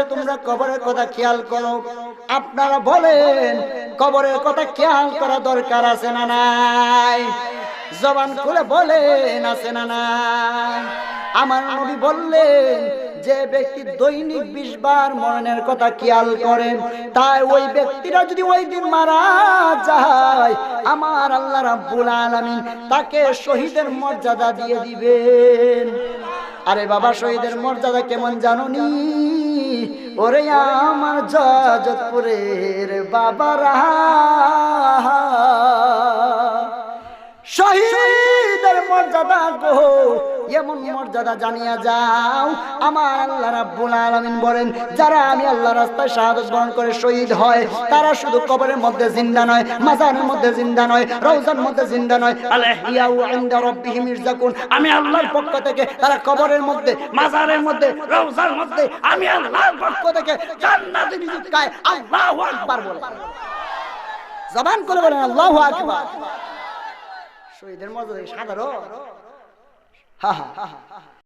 তোমরা কবরের কথা খেয়াল করো। আপনারা বলেন কবরের কথা খেয়াল করা দরকার আছে না নাই? জবান খুলে বলেন আছে না নাই? আমার নবী বললেন যে ব্যক্তি দৈনিক 20 বার মরণের কথা খেয়াল করেন, তাই ওই ব্যক্তিরা যদি ওই দিন মারা যায়, আমার আল্লাহ রাব্বুল আলামিন তাকে শহীদের মর্যাদা দিয়ে দিবেন। আরে বাবা, শহীদের মর্যাদা কেমন জানোনি? ওরে আমার জাজতপুরের বাবারা, শহীদের মর্যাদা গো, এমন মর্যাদা জানিয়া যাও। আমার আল্লাহ রাব্বুল আলামিন বলেন, যারা আমি আল্লাহর রাস্তায় শাহাদাত বরণ করে শহীদ হয়, তারা শুধু কবরের মধ্যে জিন্দা নয়, মাজারের মধ্যে জিন্দা নয়, রওজার মধ্যে জিন্দা নয়, আল-ইহয়াউ ইনদা রাব্বিহিম ইরযাকুন। আমি আল্লাহর পক্ষ থেকে তারা কবরের মধ্যে, মাজারের মধ্যে, রওজার মধ্যে আমি আল্লাহর পক্ষ থেকে জান্নাতে নিযুক্তায় আল্লাহু আকবার বলে। জবান করে বলেন আল্লাহু আকবার। শহীদের মর্যাদা সাধারণ? হা হা।